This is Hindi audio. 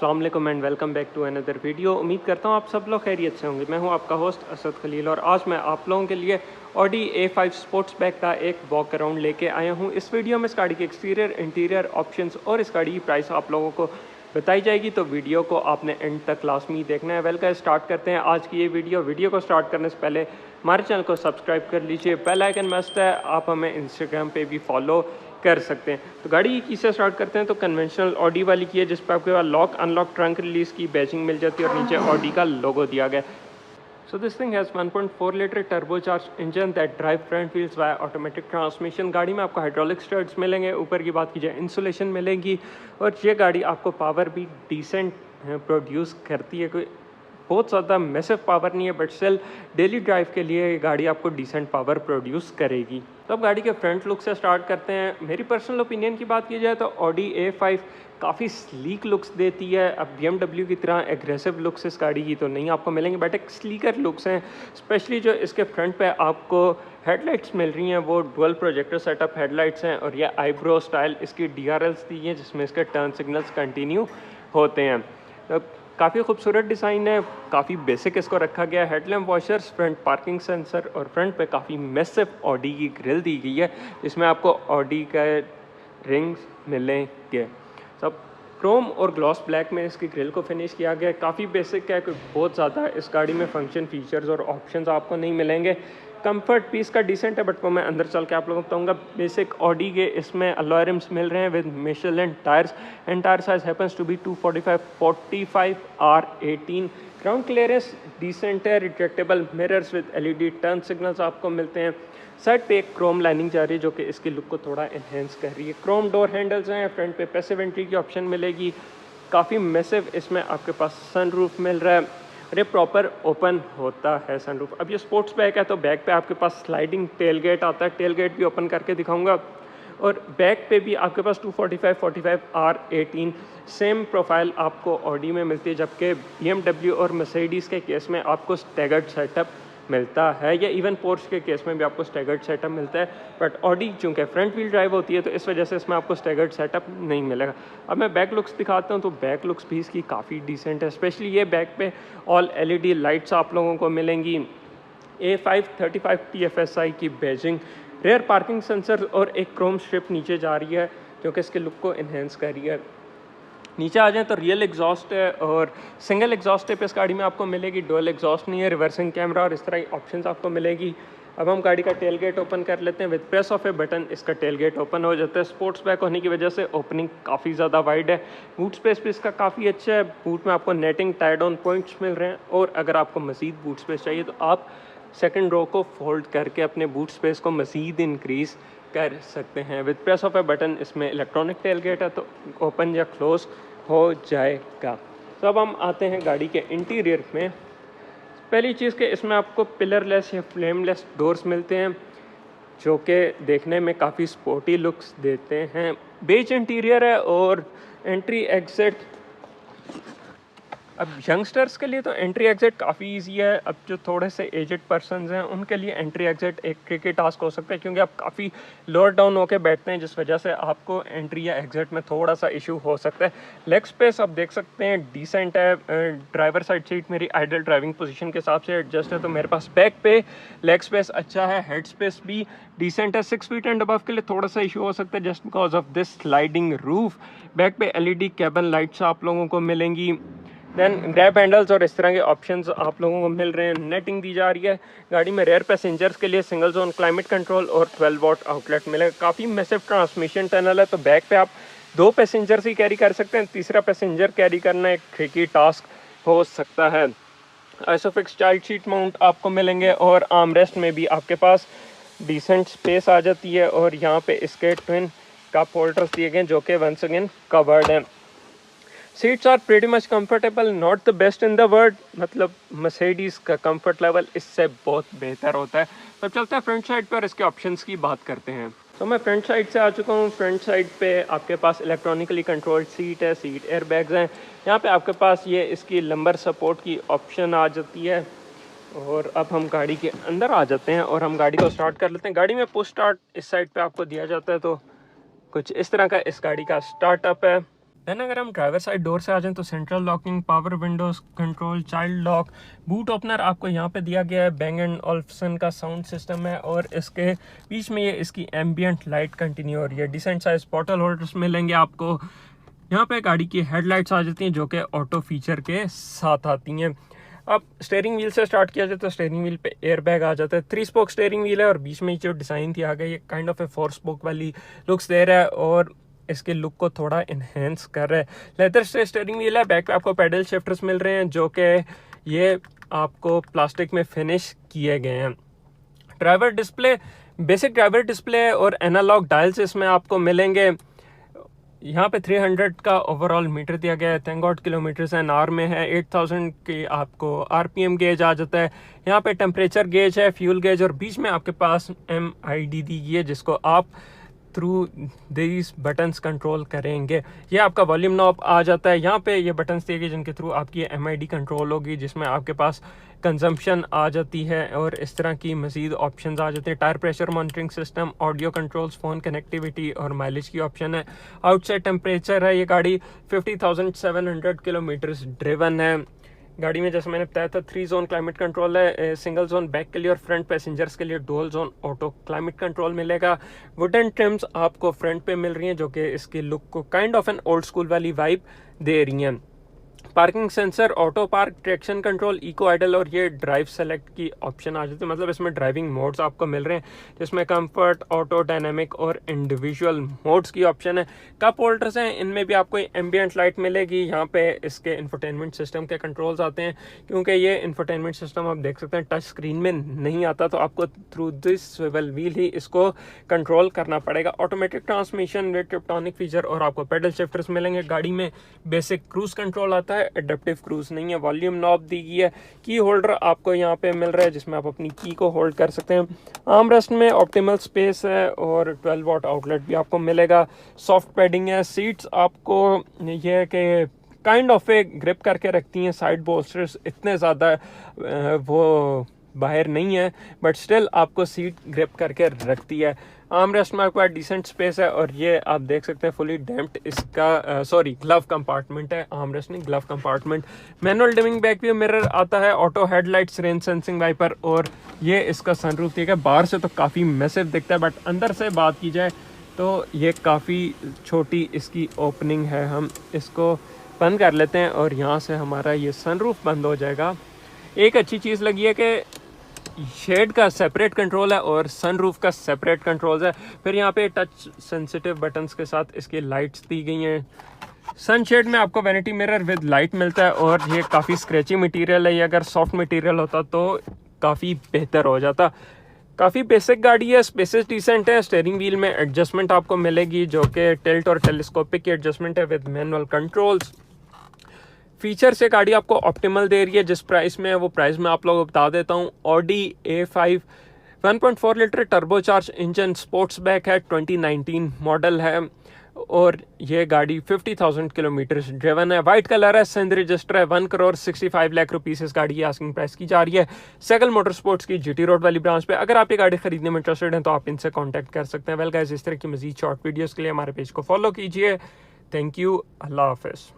अस्सलाम वालेकुम and welcome back to another video. उम्मीद करता हूँ आप सब लोग खैरियत से होंगे। मैं हूँ आपका होस्ट असद खलील और आज मैं आप लोगों के लिए ऑडी A5 स्पोर्ट्स बैग का एक वॉक अराउंड लेके आया हूँ। इस वीडियो में इस गाड़ी के एक्सटीरियर, इंटीरियर ऑप्शंस और इस गाड़ी की प्राइस आप लोगों को बताई जाएगी, तो वीडियो को आपने एंड तक लाजमी देखना है। वेलकम, स्टार्ट करते हैं आज की ये वीडियो को स्टार्ट करने से पहले हमारे चैनल को सब्सक्राइब कर लीजिए, बेल आइकन मस्ट है। आप हमें इंस्टाग्राम पे भी फॉलो कर सकते हैं। तो गाड़ी की से स्टार्ट करते हैं। तो कन्वेंशनल ऑडी वाली की है, जिस पर आपके पास लॉक अनलॉक ट्रंक रिलीज की बैजिंग मिल जाती है और नीचे ऑडी का लोगो दिया गया है। So this thing has 1.4 litre turbocharged engine that drive front wheels via automatic transmission. गाड़ी में आपको हाइड्रोलिक स्टड्स मिलेंगे। ऊपर की बात कीजिए इंसुलेशन मिलेगी और ये गाड़ी आपको पावर भी डिसेंट प्रोड्यूस करती है। कोई बहुत ज़्यादा मैसिव पावर नहीं है, बट स्टिल डेली ड्राइव के लिए ये गाड़ी आपको डिसेंट पावर प्रोड्यूस करेगी। तो अब गाड़ी के फ्रंट लुक से स्टार्ट करते हैं। मेरी पर्सनल ओपिनियन की बात की जाए तो ऑडी A5 काफ़ी स्लीक लुक्स देती है। अब BMW की तरह एग्रेसिव लुक्स इस गाड़ी की तो नहीं आपको मिलेंगे, बट एक स्लीकर लुक्स हैं। स्पेशली जो इसके फ्रंट पे आपको हेडलाइट्स मिल रही हैं वो डुअल प्रोजेक्टर सेटअप हेडलाइट्स हैं और ये आईब्रो स्टाइल इसकी DRLs दी हैं, जिसमें इसके टर्न सिग्नल्स कंटिन्यू होते हैं। तो काफ़ी खूबसूरत डिज़ाइन है, काफ़ी बेसिक इसको रखा गया है। Headlamp washers, front parking sensor और फ्रंट पे काफ़ी मैसिव ऑडी की ग्रिल दी गई है, जिसमें आपको ऑडी का रिंग्स मिलेंगे। सब क्रोम और ग्लॉस ब्लैक में इसकी ग्रिल को फिनिश किया गया है। काफ़ी बेसिक है, कोई बहुत ज़्यादा इस गाड़ी में फंक्शन फीचर्स और ऑप्शंस आपको नहीं मिलेंगे। कंफर्ट पीस का डिसेंट है, बट वो मैं अंदर चल के आप लोगों को बताऊंगा। बेसिक ऑडी के इसमें अलॉय रिम्स मिल रहे हैं with Michelin tyres and tyre size happens to be 245 R18। Ground clearance decent है। Retractable mirrors with LED turn signals आपको मिलते हैं। साइड पे एक क्रोम लाइनिंग जा रही है जो कि इसकी लुक को थोड़ा एनहेंस कर रही है। क्रोम डोर हैंडल्स हैं। फ्रंट पे पैसिव एंट्री की ऑप्शन मिलेगी। काफ़ी मैसिव इसमें आपके पास सनरूफ मिल रहा है और ये प्रॉपर ओपन होता है सनरूफ। अब ये स्पोर्ट्स बैग है तो बैग पे आपके पास स्लाइडिंग टेलगेट आता है। टेलगेट भी ओपन करके दिखाऊंगा। और बैक पे भी आपके पास 245 R18 सेम प्रोफाइल आपको ऑडी में मिलती है, जबकि BMW और मर्सिडीज़ के केस में आपको स्टैगर्ड सेटअप मिलता है, या इवन पोर्श के केस में भी आपको स्टैगर्ड सेटअप मिलता है। बट ऑडी चूँकि फ्रंट व्हील ड्राइव होती है तो इस वजह से इसमें आपको स्टैगर्ड सेटअप नहीं मिलेगा। अब मैं बैक लुक्स दिखाता हूँ तो बैक लुक्स भी इसकी काफ़ी डिसेंट है। स्पेशली ये बैक पे ऑल LED लाइट्स आप लोगों को मिलेंगी। A5 35 TFSI की बैजिंग, रेयर पार्किंग सेंसर और एक क्रोम स्ट्रिप नीचे जा रही है जो कि इसके लुक को इन्हेंस कर रही है। नीचे आ जाएं तो रियल एग्जॉस्ट है और सिंगल एग्जॉस्ट टिप इस गाड़ी में आपको मिलेगी। डुअल एग्जॉस्ट नहीं है। रिवर्सिंग कैमरा और इस तरह की ऑप्शंस आपको मिलेगी। अब हम गाड़ी का टेल गेट ओपन कर लेते हैं। With press of A button इसका टेल गेट ओपन हो जाता है। स्पोर्ट्स बैग होने की वजह से ओपनिंग काफ़ी ज़्यादा वाइड है। बूट स्पेस भी इसका काफ़ी अच्छा है। बूट में आपको नेटिंग टाइड ऑन पॉइंट्स मिल रहे हैं और अगर आपको मज़ीद बूट स्पेस चाहिए तो आप सेकंड रो को फोल्ड करके अपने बूट स्पेस को मज़ीद इंक्रीज़ कर सकते हैं। With press of A button इसमें इलेक्ट्रॉनिक टेल गेट है तो ओपन या क्लोज हो जाएगा। तो अब हम आते हैं गाड़ी के इंटीरियर में। पहली चीज़ के इसमें आपको पिलरलेस या फ्लेमलेस डोर्स मिलते हैं जो कि देखने में काफ़ी स्पोर्टी लुक्स देते हैं। बेज इंटीरियर है और एंट्री एग्जिट, अब यंगस्टर्स के लिए तो एंट्री एग्जिट काफ़ी इजी है। अब जो थोड़े से एजेड पर्सन्स हैं उनके लिए एंट्री एग्जिट एक ट्रिकी टास्क हो सकता है, क्योंकि आप काफ़ी लोअर डाउन होकर बैठते हैं, जिस वजह से आपको एंट्री या एग्जिट में थोड़ा सा इशू हो सकता है। लेग स्पेस आप देख सकते हैं डिसेंट है। ड्राइवर साइड सीट मेरी आइडल ड्राइविंग पोजीशन के हिसाब से एडजस्ट है तो मेरे पास बैक पे लेग स्पेस अच्छा है। हेड स्पेस भी डिसेंट है। 6 फीट एंड अबव के लिए थोड़ा सा इशू हो सकता है just because of this sliding roof. Back पे LED केबल लाइट्स आप लोगों को मिलेंगी। देन ग्रैब हैंडल्स और इस तरह के ऑप्शंस आप लोगों को मिल रहे हैं। नेटिंग दी जा रही है। गाड़ी में रेयर पैसेंजर्स के लिए सिंगल जोन क्लाइमेट कंट्रोल और 12 वॉट आउटलेट मिलेगा। काफ़ी मैसिव ट्रांसमिशन टनल है तो बैक पे आप 2 पैसेंजर्स ही कैरी कर सकते हैं। तीसरा पैसेंजर कैरी करना एक ट्रिकी टास्क हो सकता है। आइसोफिक्स चाइल्ड सीट माउंट आपको मिलेंगे और आर्मरेस्ट में भी आपके पास डिसेंट स्पेस आ जाती है और यहाँ पे इसके ट्विन कप होल्डर्स दिए गए जो कि वंस अगेन कवर्ड हैं। Seats are pretty much comfortable, not the best in the world, मतलब मर्सिडीज़ का कंफर्ट लेवल इससे बहुत बेहतर होता है। तो चलते हैं फ्रंट साइड पे और इसके ऑप्शंस की बात करते हैं। तो मैं फ्रंट साइड से आ चुका हूँ। फ्रंट साइड पे आपके पास इलेक्ट्रॉनिकली कंट्रोल्ड सीट है, सीट एयर बैग्स हैं। यहाँ पे आपके पास ये इसकी लंबर सपोर्ट की ऑप्शन आ जाती है। और अब हम गाड़ी के अंदर आ जाते हैं और हम गाड़ी को स्टार्ट कर लेते हैं। गाड़ी में पुश स्टार्ट इस साइड पे आपको दिया जाता है, तो कुछ इस तरह का इस गाड़ी का स्टार्टअप है। देन अगर हम ड्राइवर साइड डोर से आ जाएं तो central locking, power Windows control, child lock, boot opener आपको यहाँ पे दिया गया है, Bang & Olufsen का साउंड सिस्टम है और इसके बीच में ये इसकी एम्बियंट लाइट कंटिन्यू हो रही है। डिसेंट साइज बॉटल होल्डर्स मिलेंगे आपको। यहाँ पे गाड़ी की हेडलाइट्स आ जाती हैं जो कि ऑटो फीचर के साथ आती हैं। अब स्टेयरिंग व्हील से स्टार्ट किया जाए तो स्टेयरिंग व्हील पे एयर बैग आ जाता है। 3 स्पोक स्टेयरिंग व्हील है और बीच में जो डिज़ाइन थी आ गई, ये काइंड ऑफ ए 4 स्पोक वाली लुक्स दे रहा है और इसके लुक को थोड़ा इन्हेंस कर रहा है। लेदर से स्टेयरिंग व्हील है, बैक पे आपको पैडल शिफ्टर्स मिल रहे हैं जो कि ये आपको प्लास्टिक में फिनिश किए गए हैं। Driver display, basic driver display और एनालॉग डायल्स इसमें आपको मिलेंगे। यहाँ पे 300 का ओवरऑल मीटर दिया गया है, thank God kilometres an hour में है। 8000 की आपको आरपीएम गेज आ जाता है। यहाँ पे टेम्परेचर गेज है, फ्यूल गेज और बीच में आपके पास MID दी गई है जिसको आप थ्रू दीज बटन्स कंट्रोल करेंगे। ये आपका वॉल्यूम नॉब आ जाता है। यहाँ पे ये बटन्स दिए गए जिनके थ्रू आपकी MID कंट्रोल होगी, जिसमें आपके पास कंजम्पशन आ जाती है और इस तरह की मज़ीद ऑप्शंस आ जाते हैं। Tyre pressure monitoring system, audio controls, phone connectivity और माइलेज की ऑप्शन है। आउटसाइड टेम्परेचर है। ये गाड़ी 50,700 किलोमीटर्स ड्रिवन है। गाड़ी में जैसे मैंने बताया था 3 जोन क्लाइमेट कंट्रोल है, सिंगल जोन बैक के लिए और फ्रंट पैसेंजर्स के लिए dual zone auto climate control मिलेगा। वुडन ट्रिम्स आपको फ्रंट पे मिल रही हैं जो कि इसके लुक को kind of an old school वाली वाइब दे रही हैं। Parking sensor, auto park, traction control, eco idle और ये ड्राइव सेलेक्ट की ऑप्शन आ जाती है। मतलब इसमें ड्राइविंग मोड्स आपको मिल रहे हैं जिसमें कंफर्ट, ऑटो, डायनामिक और इंडिविजुअल मोड्स की ऑप्शन है। कप होल्डर्स हैं, इनमें भी आपको एम्बियंट लाइट मिलेगी। यहाँ पे इसके इंफोटेनमेंट सिस्टम के कंट्रोल्स आते हैं। क्योंकि ये इंफोटेनमेंट सिस्टम आप देख सकते हैं टच स्क्रीन में नहीं आता, तो आपको थ्रू दिस स्विvel व्हील ही इसको कंट्रोल करना पड़ेगा। ऑटोमेटिक ट्रांसमिशन विद ट्रिप्टॉनिक फीचर और आपको पेडल शिफ्टर्स मिलेंगे। गाड़ी में बेसिक क्रूज कंट्रोल आता है, एडेप्टिव क्रूज नहीं है। वॉल्यूम नॉब दी गई है। की होल्डर आपको यहाँ पे मिल रहा है जिसमें आप अपनी की को होल्ड कर सकते हैं। आर्मरेस्ट में ऑप्टिमल स्पेस है और 12 वॉट आउटलेट भी आपको मिलेगा। सॉफ्ट पैडिंग है। सीट्स आपको ये है कि काइंड ऑफ ए ग्रिप करके रखती हैं। साइड बोल्स्टर्स इतने ज़्यादा वो बाहर नहीं है बट स्टिल आपको सीट ग्रिप करके रखती है। आर्मरेस्ट में आपके पास डिसेंट स्पेस है और ये आप देख सकते हैं फुली डैम्प्ड इसका ग्लव कंपार्टमेंट है, आर्मरेस्ट नहीं glove compartment. Manual dimming back view mirror आता है, auto headlights, rain sensing wiper और ये इसका सनरूफ ठीक है। बाहर से तो काफ़ी मैसिव दिखता है बट अंदर से बात की जाए तो ये काफ़ी छोटी इसकी ओपनिंग है। हम इसको बंद कर लेते हैं और यहाँ से हमारा ये सनरूफ बंद हो जाएगा। एक अच्छी चीज़ लगी है कि शेड का सेपरेट कंट्रोल है और सनरूफ का सेपरेट कंट्रोल है। फिर यहाँ पे टच सेंसिटिव बटन्स के साथ इसकी लाइट्स दी गई हैं। सनशेड में आपको वैनिटी मिरर विद लाइट मिलता है और ये काफ़ी स्क्रैची मटेरियल है। ये अगर सॉफ्ट मटेरियल होता तो काफ़ी बेहतर हो जाता। काफ़ी बेसिक गाड़ी है, स्पेसेस डिसेंट है। स्टेयरिंग व्हील में एडजस्टमेंट आपको मिलेगी जो कि टिल्ट और टेलीस्कोपिक की एडजस्टमेंट है विद मैनुअल कंट्रोल्स। फीचर से गाड़ी आपको ऑप्टिमल दे रही है। जिस प्राइस में है वो प्राइस मैं आप लोगों को बता देता हूँ। Audi A5 1.4 litre turbocharge engine, sports back है, 2019 मॉडल है और ये गाड़ी 50,000 किलोमीटर ड्रिवन है। वाइट कलर है, सिंध रजिस्टर है। 1,65,00,000 रुपीस इस गाड़ी की आस्किंग प्राइस की जा रही है साइकिल मोटर स्पोर्ट्स की GT रोड वाली ब्रांच पे। अगर आप ये गाड़ी खरीदने में इंटरेस्टेड हैं तो आप इनसे कॉन्टैक्ट कर सकते हैं। वेल गाइस, इस तरह की मजीद शॉर्ट वीडियोज़ के लिए हमारे पेज को फॉलो कीजिए। थैंक यू, अल्लाह हाफिज़।